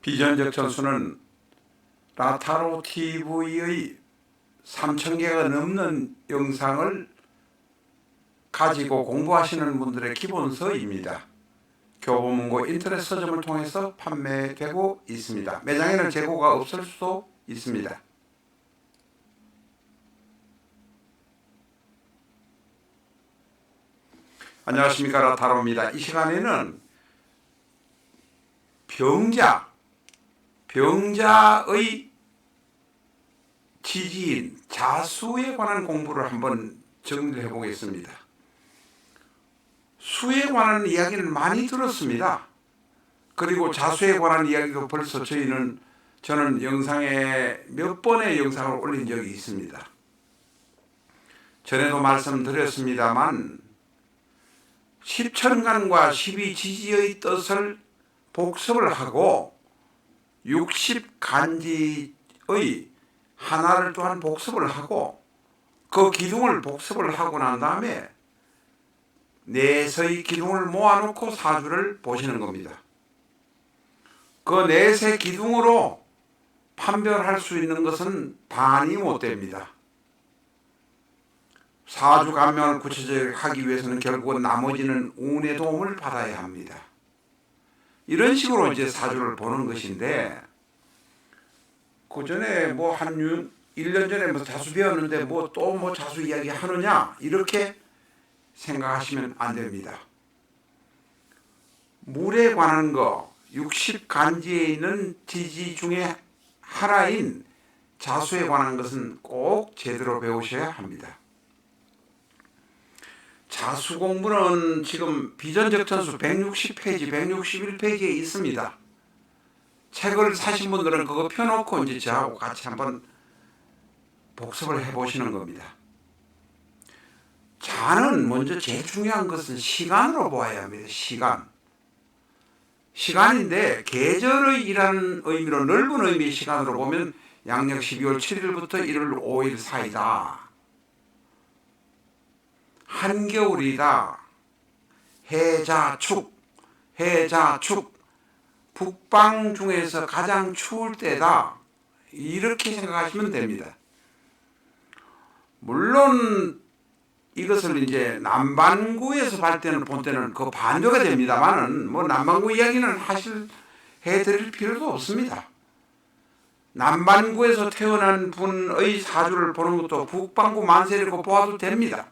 비전적 전수는 라타로 TV의 3,000개가 넘는 영상을 가지고 공부하시는 분들의 기본서입니다. 교보문고 인터넷 서점을 통해서 판매되고 있습니다. 매장에는 재고가 없을 수도 있습니다. 안녕하십니까, 라타로입니다. 이 시간에는 병자의 지지인 자수에 관한 공부를 한번 정리해 보겠습니다. 수에 관한 이야기는 많이 들었습니다. 그리고 자수에 관한 이야기도 벌써 저는 영상에 몇 번의 영상을 올린 적이 있습니다. 전에도 말씀드렸습니다만 10천간과 12지지의 뜻을 복습을 하고 60간지의 하나를 또한 복습을 하고 그 기둥을 복습을 하고 난 다음에 넷의 기둥을 모아놓고 사주를 보시는 겁니다. 그 넷의 기둥으로 판별할 수 있는 것은 반이 못 됩니다. 사주 감명을 구체적으로 하기 위해서는 결국은 나머지는 운의 도움을 받아야 합니다. 이런 식으로 이제 사주를 보는 것인데, 그 전에 한 1년 전에 자수 배웠는데 또 자수 이야기 하느냐, 이렇게 생각하시면 안 됩니다. 물에 관한 거, 60간지에 있는 지지 중에 하나인 자수에 관한 것은 꼭 제대로 배우셔야 합니다. 자수 공부는 지금 비전적 전수 160페이지, 161페이지에 있습니다. 책을 사신 분들은 그거 펴놓고 이제 저하고 같이 한번 복습을 해보시는 겁니다. 자는 먼저 제일 중요한 것은 시간으로 보아야 합니다. 시간인데 계절의 이라는 의미로, 넓은 의미의 시간으로 보면 양력 12월 7일부터 1월 5일 사이다. 한겨울이다. 해자축, 북방 중에서 가장 추울 때다. 이렇게 생각하시면 됩니다. 물론 이것을 이제 남반구에서 본 때는 그 반대가 됩니다만은 남반구 이야기는 해드릴 필요도 없습니다. 남반구에서 태어난 분의 사주를 보는 것도 북반구 만세를 보아도 됩니다.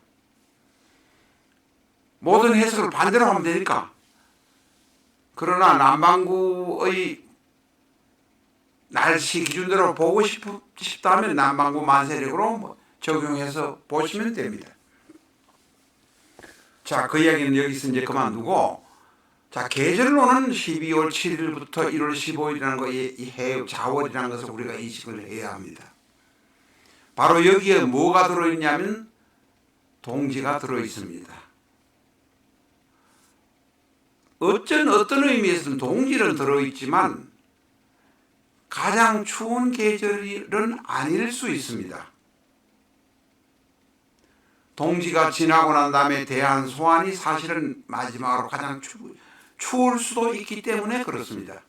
모든 해석을 반대로 하면 되니까. 그러나 남반구의 날씨 기준대로 보고 싶다면 남반구 만세력으로 적용해서 보시면 됩니다. 자, 그 이야기는 여기서 이제 그만두고, 자, 계절로는 12월 7일부터 1월 15일이라는 거, 이 해 자월이라는 것을 우리가 인식을 해야 합니다. 바로 여기에 뭐가 들어있냐면 동지가 들어있습니다. 어떤 의미에서는 동지는 들어있지만 가장 추운 계절은 아닐 수 있습니다. 동지가 지나고 난 다음에 대한 소환이 사실은 마지막으로 가장 추울 수도 있기 때문에 그렇습니다.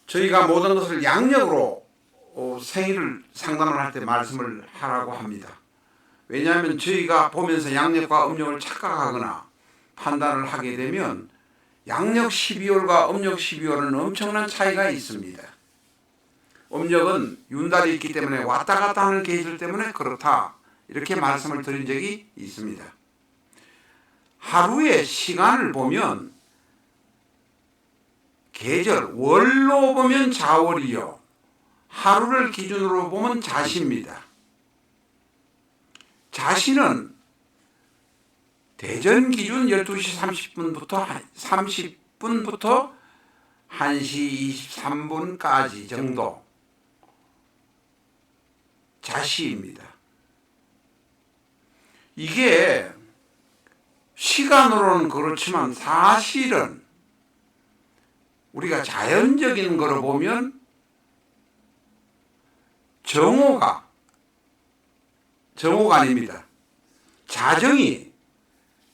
저희가 모든 것을 양력으로 생일을 상담을 할 때 말씀을 하라고 합니다. 왜냐하면 저희가 보면서 양력과 음력을 착각하거나 판단을 하게 되면 양력 12월과 음력 12월은 엄청난 차이가 있습니다. 음력은 윤달이 있기 때문에 왔다 갔다 하는 계절 때문에 그렇다, 이렇게 말씀을 드린 적이 있습니다. 하루의 시간을 보면 계절, 월로 보면 자월이요, 하루를 기준으로 보면 자시입니다. 자시는 대전 기준 12시 30분부터 1시 23분까지 정도 자시입니다. 이게 시간으로는 그렇지만 사실은 우리가 자연적인 거로 보면 정오가 아닙니다. 자정이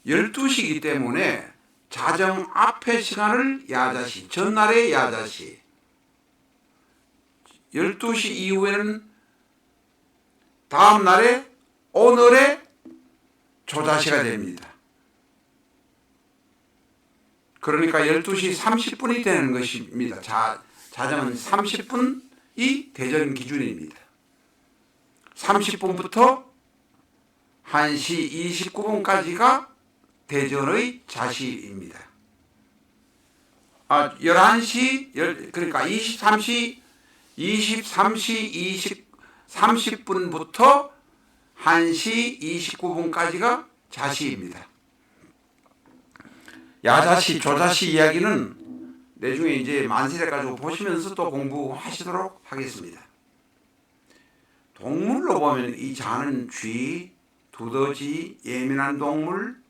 12시이기 때문에 자정 앞의 시간을 야자시, 전날의 야자시, 12시 이후에는 다음 날에 오늘의 조자시가 됩니다. 그러니까 12시 30분이 되는 것입니다. 자정은 30분이 대전 기준입니다. 30분부터 1시 29분까지가 대전의 자시입니다. 11시, 그러니까 23시 30분부터 1시 29분까지가 자시입니다. 야자시, 조자시 이야기는 나중에 이제 만세를 가지고 보시면서 또 공부하시도록 하겠습니다. 동물로 보면 이 자는 쥐, 두더지, 예민한 동물,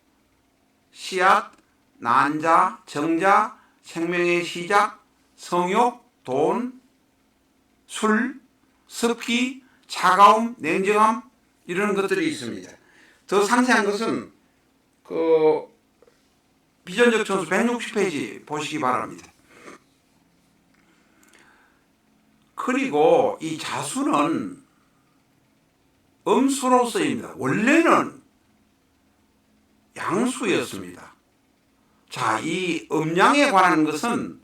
씨앗, 난자, 정자, 생명의 시작, 성욕, 돈, 술, 습기, 차가움, 냉정함 이런 것들이 있습니다. 더 상세한 것은 비전적 천수 160페이지 보시기 바랍니다. 그리고 이 자수는 음수로 쓰입니다. 원래는 양수였습니다. 자, 이 음양에 관한 것은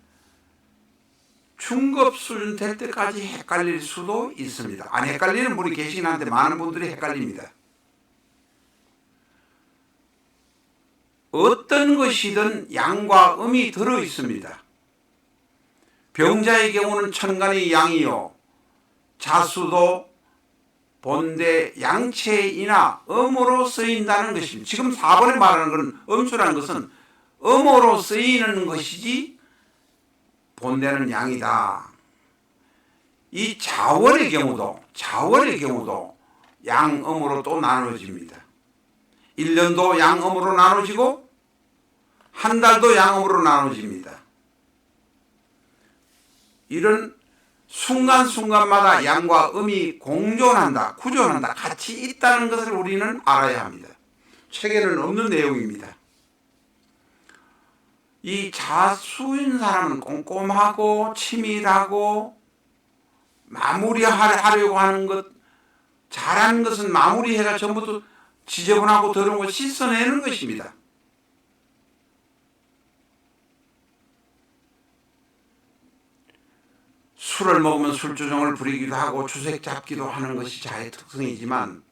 중급 수준 될 때까지 헷갈릴 수도 있습니다. 안 헷갈리는 분이 계시긴 한데 많은 분들이 헷갈립니다. 어떤 것이든 양과 음이 들어 있습니다. 병자의 경우는 천간의 양이요, 자수도 본대 양체이나 음으로 쓰인다는 것입니다. 지금 4번에 말하는 것은 음수라는 것은 음으로 쓰이는 것이지 본대는 양이다. 이 자월의 경우도 양음으로 또 나눠집니다. 1년도 양음으로 나눠지고 한 달도 양음으로 나눠집니다. 이런 순간순간마다 양과 음이 공존한다, 구존한다, 같이 있다는 것을 우리는 알아야 합니다. 책에는 없는 내용입니다. 이 자수인 사람은 꼼꼼하고 치밀하고 마무리하려고 하는 것, 잘하는 것은 마무리해가 전부 지저분하고 더러운 걸 씻어내는 것입니다. 술을 먹으면 술주정을 부리기도 하고 주색 잡기도 하는 것이 자의 특성이지만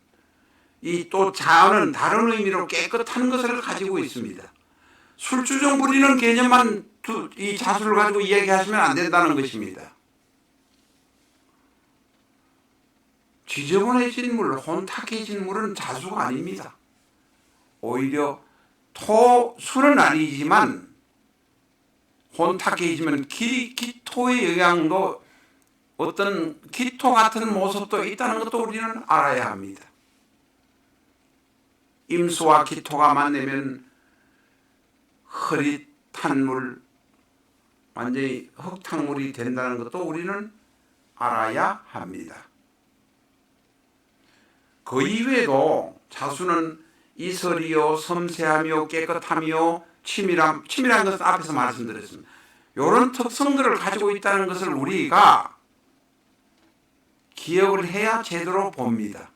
이 또 자는 다른 의미로 깨끗한 것을 가지고 있습니다. 술주정 부리는 개념만 이 자수를 가지고 이야기하시면 안 된다는 것입니다. 지저분해진 물, 혼탁해진 물은 자수가 아닙니다. 오히려 술은 아니지만 혼탁해지면 기토의 영향도 어떤 기토 같은 모습도 있다는 것도 우리는 알아야 합니다. 임수와 기토가 만나면 흐릿한 물, 완전히 흙탕물이 된다는 것도 우리는 알아야 합니다. 그 이외에도 자수는 이설이요, 섬세하며 깨끗하며 치밀한 것은 앞에서 말씀드렸습니다. 이런 특성들을 가지고 있다는 것을 우리가 기억을 해야 제대로 봅니다.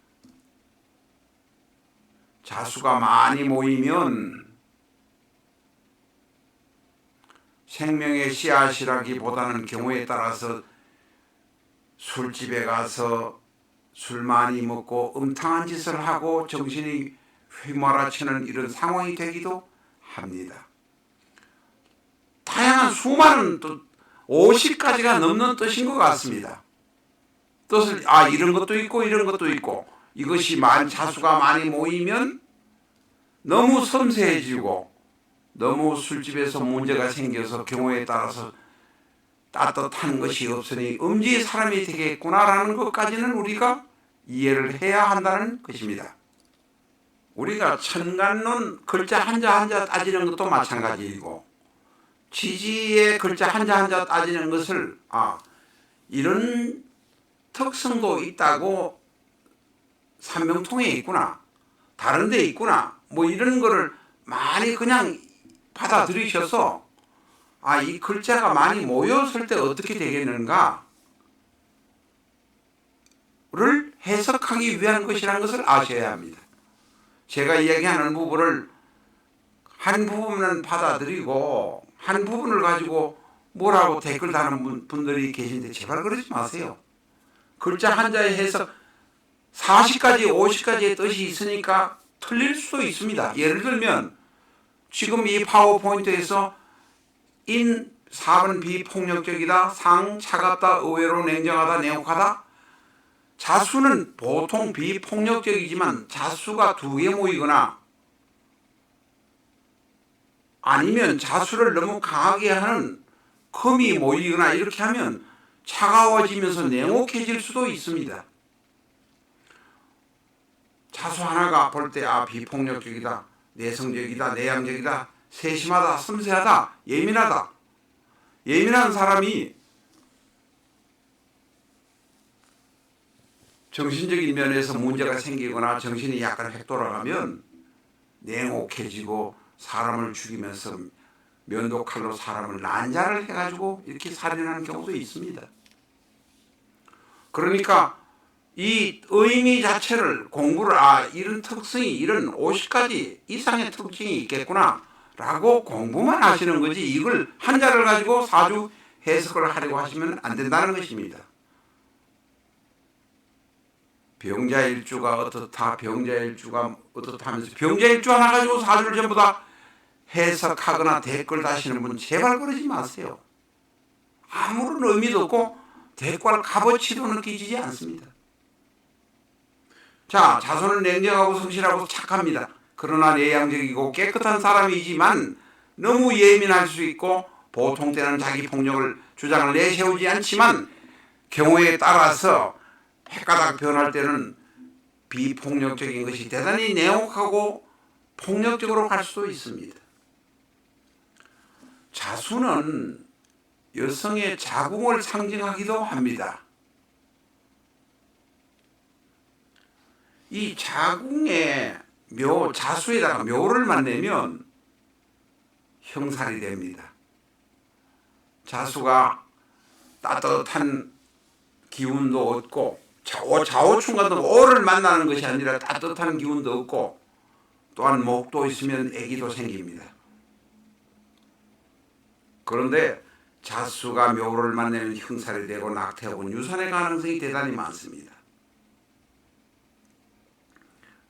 자수가 많이 모이면 생명의 씨앗이라기보다는 경우에 따라서 술집에 가서 술 많이 먹고 음탕한 짓을 하고 정신이 휘몰아치는 이런 상황이 되기도 합니다. 다양한 수많은 뜻, 50가지가 넘는 뜻인 것 같습니다. 뜻을 이런 것도 있고 이런 것도 있고, 이것이 자수가 많이 모이면 너무 섬세해지고 너무 술집에서 문제가 생겨서 경우에 따라서 따뜻한 것이 없으니 음지의 사람이 되겠구나라는 것까지는 우리가 이해를 해야 한다는 것입니다. 우리가 천간론 글자 한자 따지는 것도 마찬가지이고 지지의 글자 한자 따지는 것을 이런 특성도 있다고 삼명통에 있구나, 다른 데 있구나, 뭐 이런 거를 많이 그냥 받아들이셔서 이 글자가 많이 모였을 때 어떻게 되겠는가를 해석하기 위한 것이라는 것을 아셔야 합니다. 제가 이야기하는 부분을 한 부분은 받아들이고 한 부분을 가지고 뭐라고 댓글 다는 분들이 계신데 제발 그러지 마세요. 글자 한자의 해석 40가지 50가지의 뜻이 있으니까 틀릴 수도 있습니다. 예를 들면 지금 이 파워포인트에서 인 4번 비폭력적이다, 상 차갑다, 의외로 냉정하다, 냉혹하다. 자수는 보통 비폭력적이지만 자수가 두 개 모이거나 아니면 자수를 너무 강하게 하는 금이 모이거나 이렇게 하면 차가워지면서 냉혹해질 수도 있습니다. 자수 하나가 볼 때 비폭력적이다, 내성적이다, 내향적이다, 세심하다, 섬세하다, 예민하다. 예민한 사람이 정신적인 면에서 문제가 생기거나 정신이 약간 획 돌아가면 냉혹해지고 사람을 죽이면서 면도칼로 사람을 난자를 해가지고 이렇게 살인하는 경우도 있습니다. 그러니까 이 의미 자체를 공부를 이런 특성이 이런 50가지 이상의 특징이 있겠구나 라고 공부만 하시는 거지 이걸 한자를 가지고 사주 해석을 하려고 하시면 안 된다는 것입니다. 병자일주가 어떻다, 병자일주가 어떻다 하면서 병자일주 하나 가지고 사주를 전부 다 해석하거나 댓글 다시는 분 제발 그러지 마세요. 아무런 의미도 없고 대과를 값어치도 느끼지 않습니다. 자, 자손은 냉정하고 성실하고 착합니다. 그러나 내향적이고 깨끗한 사람이지만 너무 예민할 수 있고 보통 때는 자기 폭력을 주장을 내세우지 않지만 경우에 따라서 헷가닥 변할 때는 비폭력적인 것이 대단히 냉혹하고 폭력적으로 갈 수도 있습니다. 자수는 여성의 자궁을 상징하기도 합니다. 이 자궁에 자수에다가 묘를 만내면 형살이 됩니다. 자수가 따뜻한 기운도 얻고 좌우충간도 오를 만나는 것이 아니라 따뜻한 기운도 얻고 또한 목도 있으면 아기도 생깁니다. 그런데 자수가 묘를 만나면 형살이 되고 낙태하고 유산의 가능성이 대단히 많습니다.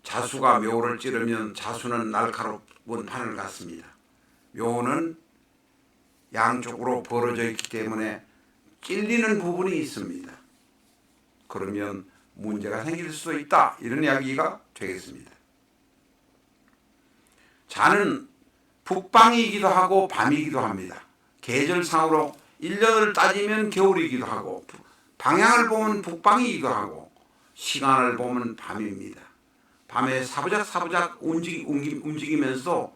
자수가 묘를 찌르면 자수는 날카로운 판을 갖습니다. 묘는 양쪽으로 벌어져 있기 때문에 찔리는 부분이 있습니다. 그러면 문제가 생길 수도 있다. 이런 이야기가 되겠습니다. 자는 북방이기도 하고 밤이기도 합니다. 계절상으로 1년을 따지면 겨울이기도 하고 방향을 보면 북방이기도 하고 시간을 보면 밤입니다. 밤에 사부작 움직이면서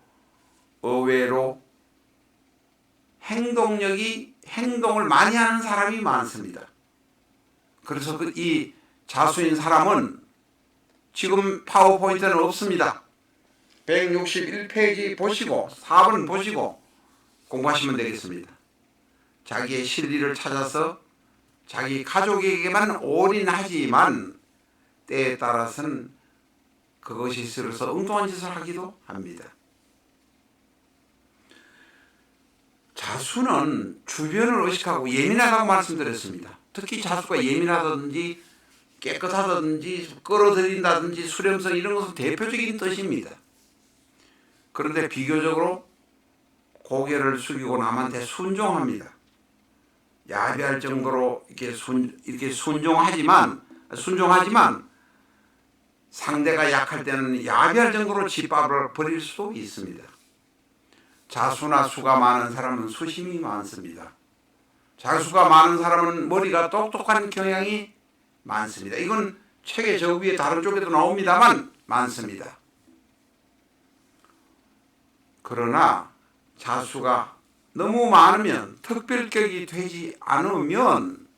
의외로 행동을 많이 하는 사람이 많습니다. 그래서 이 자수인 사람은 지금 파워포인트는 없습니다. 161페이지 보시고 4번 보시고 공부하시면 되겠습니다. 자기의 실리를 찾아서 자기 가족에게만 올인하지만 때에 따라서는 그것이 있어서 엉뚱한 짓을 하기도 합니다. 자수는 주변을 의식하고 예민하다고 말씀드렸습니다. 특히 자수가 예민하다든지 깨끗하다든지 끌어들인다든지 수렴성 이런 것은 대표적인 뜻입니다. 그런데 비교적으로 고개를 숙이고 남한테 순종합니다. 야비할 정도로 이렇게 순종하지만 상대가 약할 때는 야비할 정도로 짓밟아 버릴 수도 있습니다. 자수나 수가 많은 사람은 수심이 많습니다. 자수가 많은 사람은 머리가 똑똑한 경향이 많습니다. 이건 책의 저 위에 다른 쪽에도 나옵니다만 많습니다. 그러나 자수가 너무 많으면 특별격이 되지 않으면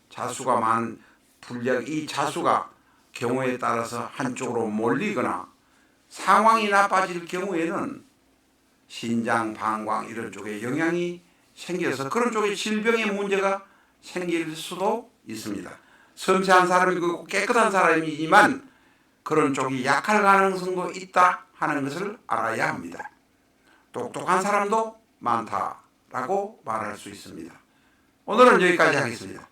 자수가 많은 이 자수가 경우에 따라서 한쪽으로 몰리거나 상황이 나빠질 경우에는 신장, 방광 이런 쪽에 영향이 생겨서 그런 쪽에 질병의 문제가 생길 수도 있습니다. 섬세한 사람이고 깨끗한 사람이지만 그런 쪽이 약할 가능성도 있다 하는 것을 알아야 합니다. 똑똑한 사람도 많다라고 말할 수 있습니다. 오늘은 여기까지 하겠습니다.